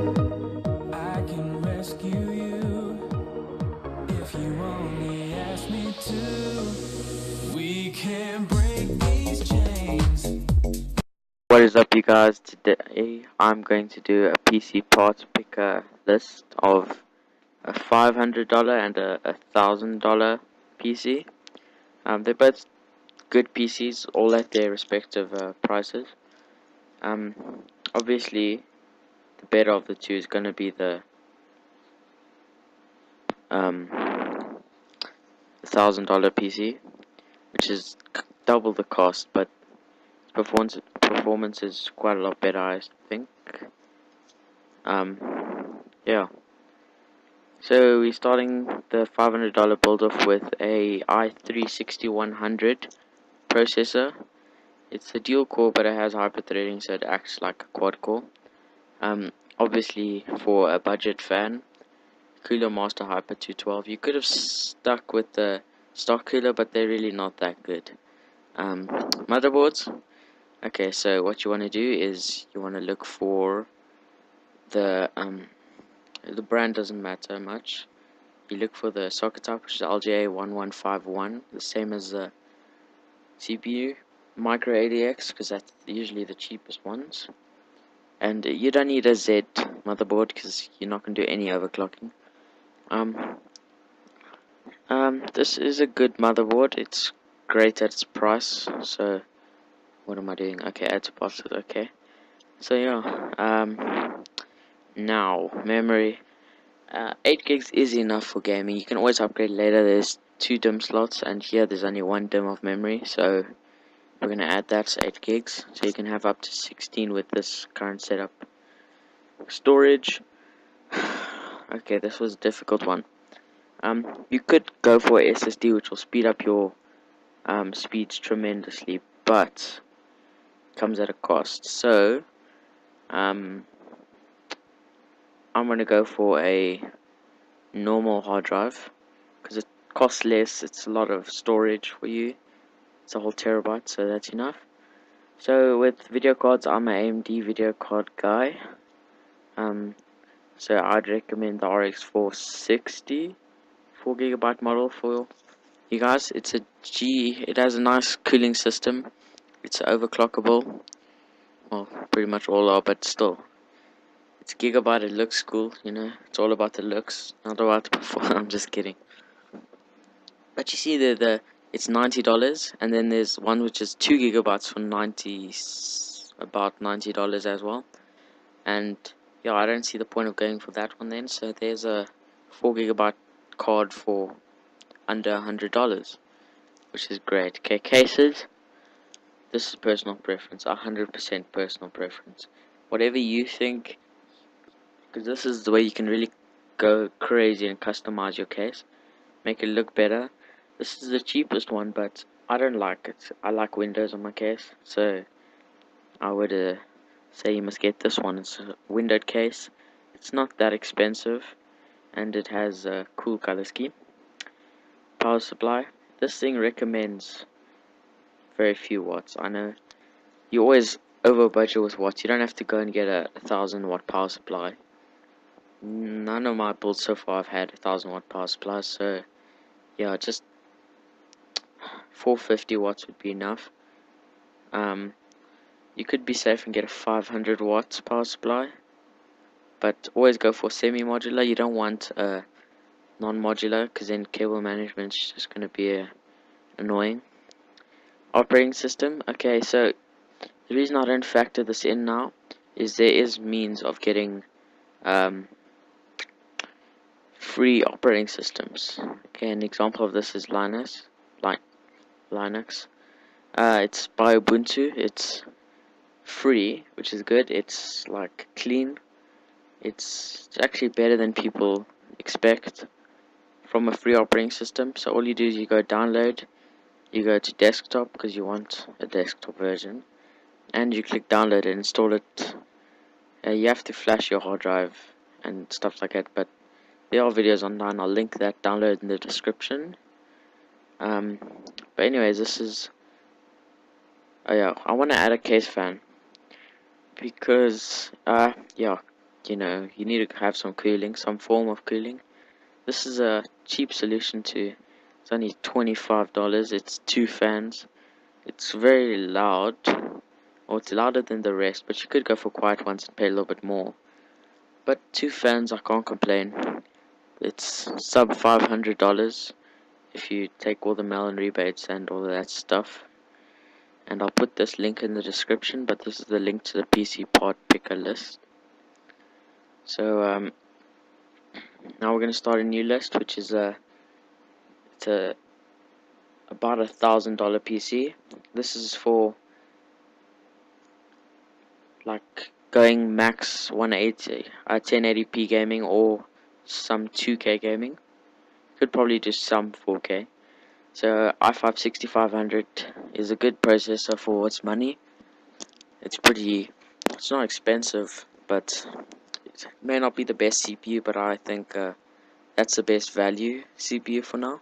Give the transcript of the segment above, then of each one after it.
I can rescue you if you only ask me to. We can break these chains. What is up, you guys? Today I'm going to do a PC parts picker list of a $500 and a $1,000 PC. They're both good PCs, all at their respective prices. Um, Obviously, the better of the two is going to be the $1,000 PC, which is double the cost, but performance is quite a lot better, I think. Yeah. So we're starting the $500 build off with a i3-6100 processor. It's a dual core, but it has hyper-threading, so it acts like a quad core. Obviously, for a budget fan, Cooler Master Hyper 212. You could have stuck with the stock cooler, but they're really not that good. Motherboards. Okay, so what you want to do is you want to look for the brand doesn't matter much. You look for the socket type, which is LGA1151, the same as the CPU. Micro ADX, because that's usually the cheapest ones. And you don't need a Z motherboard, because you're not going to do any overclocking. This is a good motherboard. It's great at its price. So, what am I doing? Okay, add to parts. Okay. So yeah. Now memory. 8 gigs is enough for gaming. You can always upgrade later. There's 2 DIMM slots, and here there's only 1 DIMM of memory, so we're going to add that to 8 gigs, so you can have up to 16 with this current setup. Storage. Okay, this was a difficult one. You could go for a SSD, which will speed up your speeds tremendously, but comes at a cost. So I'm going to go for a normal hard drive because it costs less. It's a lot of storage for you. It's a whole terabyte, so that's enough. So with video cards, I'm an AMD video card guy. So I'd recommend the RX 460 4GB model for you guys. It's a G. It has a nice cooling system. It's overclockable. Well, pretty much all are, but still. It's gigabyte, it looks cool, you know. It's all about the looks, not about the performance. I'm just kidding. But you see it's $90, and then there's one which is 2 GB for about $90 as well. And yeah, I don't see the point of going for that one then. So there's a 4 GB card for under $100, which is great. Okay, cases. This is personal preference, 100% personal preference. Whatever you think, because this is the way you can really go crazy and customize your case, make it look better. This is the cheapest one, but I don't like it. I like windows on my case, so I would say you must get this one. It's a windowed case. It's not that expensive, and it has a cool color scheme. Power supply. This thing recommends very few watts. I know you always over budget with watts. You don't have to go and get a 1,000 watt power supply. None of my builds so far have had 1,000 watt power supplies, so yeah, just 450 watts would be enough. You could be safe and get a 500 watts power supply, but always go for semi-modular. You don't want a non-modular, because then cable management is just going to be annoying. Operating system. Okay, so the reason I don't factor this in now is there is means of getting free operating systems. Okay, an example of this is Linux. It's by Ubuntu. It's free, which is good. It's like clean. It's actually better than people expect from a free operating system. So all you do is you go download, you go to desktop because you want a desktop version, and you click download and install it. You have to flash your hard drive and stuff like that, but there are videos online. I'll link that download in the description. But anyways, this is oh yeah, I want to add a case fan because yeah, you know, you need to have some cooling, some form of cooling. This is a cheap solution to, it's only $25. It's 2 fans. It's very loud, or it's louder than the rest, but you could go for quiet ones and pay a little bit more. But 2 fans, I can't complain. It's sub $500 if you take all the mail and rebates and all of that stuff. And I'll put this link in the description, but this is the link to the PC part picker list. So now we're going to start a new list, which is it's about $1,000 PC. This is for like going max 180, 1080p gaming, or some 2K gaming. Could probably do some 4K. So i5 6500 is a good processor for its money. It's not expensive, but it may not be the best CPU, but I think that's the best value CPU for now.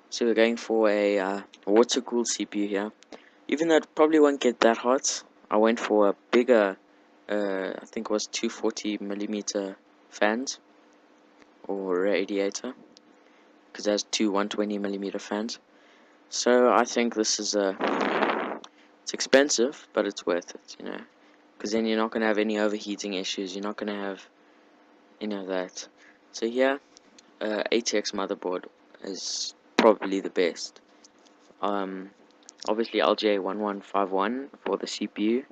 So we're going for a water-cooled CPU here. Even though it probably won't get that hot, I went for a bigger, I think it was 240mm fans, or radiator, because there's two 120mm fans. So I think this is it's expensive, but it's worth it, you know, because then you're not going to have any overheating issues, you're not going to have any of that. So here, ATX motherboard is probably the best. Obviously LGA1151 for the CPU.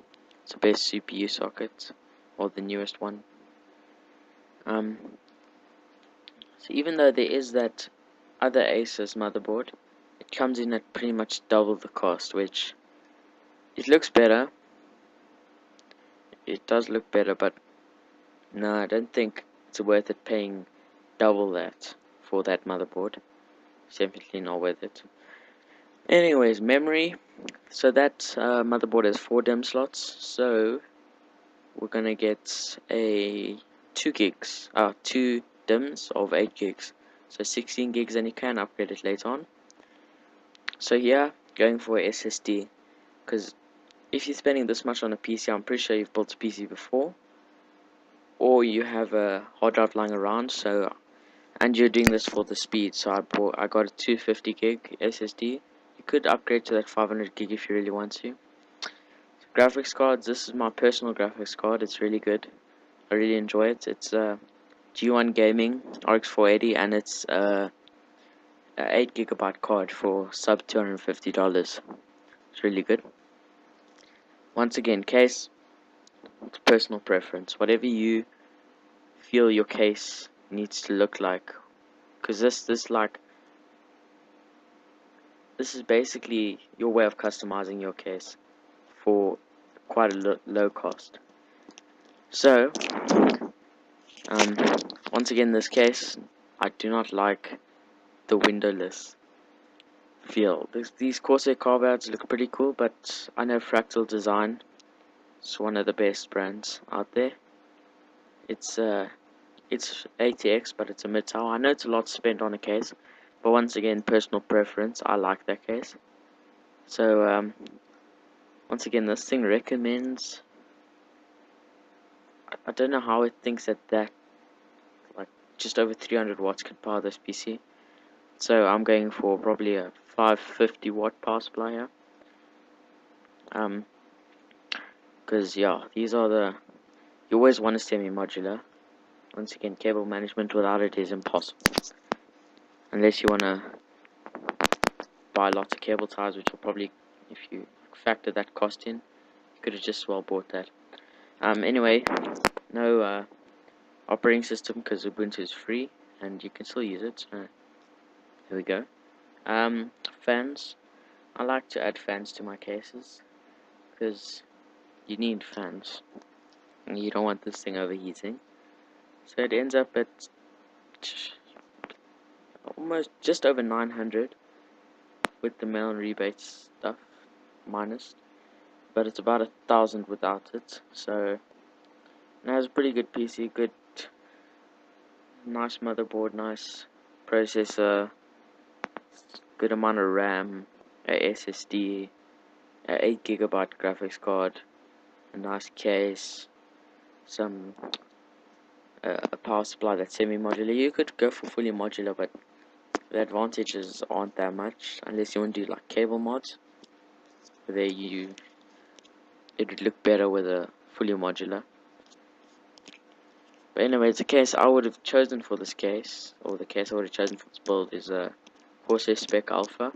It's the best CPU socket, or the newest one. So even though there is that other Asus motherboard, it comes in at pretty much double the cost, which it looks better. It does look better, but no, I don't think it's worth it paying double that for that motherboard. It's definitely not worth it. Anyways, memory. So that motherboard has 4 DIMM slots, so we're gonna get a 2 DIMMs of 8 gigs, so 16 gigs, and you can upgrade it later on. So here, going for a SSD, because if you're spending this much on a PC, I'm pretty sure you've built a PC before, or you have a hard drive lying around, so, and you're doing this for the speed. So I got a 250 gig SSD. You could upgrade to that 500 gig if you really want to. Graphics cards, this is my personal graphics card. It's really good. I really enjoy it. It's a G1 Gaming RX 480, and it's a 8GB card for sub $250. It's really good. Once again, case, it's personal preference. Whatever you feel your case needs to look like, because this is basically your way of customizing your case for quite a low cost. So once again, this case, I do not like the windowless feel. These Corsair carbides look pretty cool, but I know Fractal Design is one of the best brands out there. It's ATX, but it's a mid-tower. I know it's a lot spent on a case, but once again, personal preference. I like that case. So once again, this thing recommends. I don't know how it thinks that like just over 300 watts could power this PC. So I'm going for probably a 550 watt power supply here. Because yeah, these are you always want a semi-modular. Once again, cable management without it is impossible. Unless you want to buy lots of cable ties, which will probably, if you factor that cost in, you could have just well bought that. Anyway, no operating system, because Ubuntu is free and you can still use it. So here we go. Fans. I like to add fans to my cases because you need fans. And you don't want this thing overheating. So it ends up at almost just over 900 with the mail and rebates stuff minus, but it's about 1,000 without it. So it has a pretty good PC, good, nice motherboard, nice processor, good amount of RAM, a SSD, a 8GB graphics card, a nice case, some power supply that's semi-modular. You could go for fully modular, but the advantages aren't that much unless you want to do like cable mods. There it would look better with a fully modular. But anyways, the case I would have chosen for this case, or the case I would have chosen for this build, is a Corsair Spec Alpha.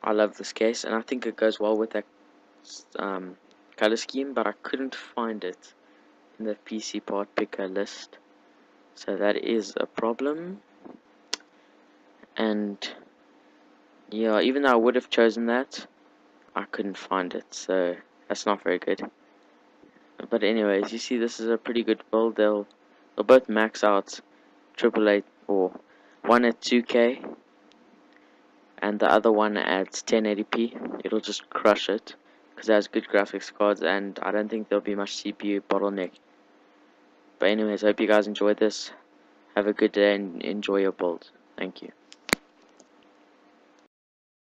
I love this case, and I think it goes well with that color scheme, but I couldn't find it in the PC part picker list, so that is a problem. And yeah, even though I would have chosen that, I couldn't find it, so that's not very good. But anyways, you see this is a pretty good build. They'll both max out 888, or one at 2K and the other one at 1080p. It'll just crush it because it has good graphics cards, and I don't think there'll be much CPU bottleneck. But anyways, I hope you guys enjoyed this. Have a good day and enjoy your build. Thank you.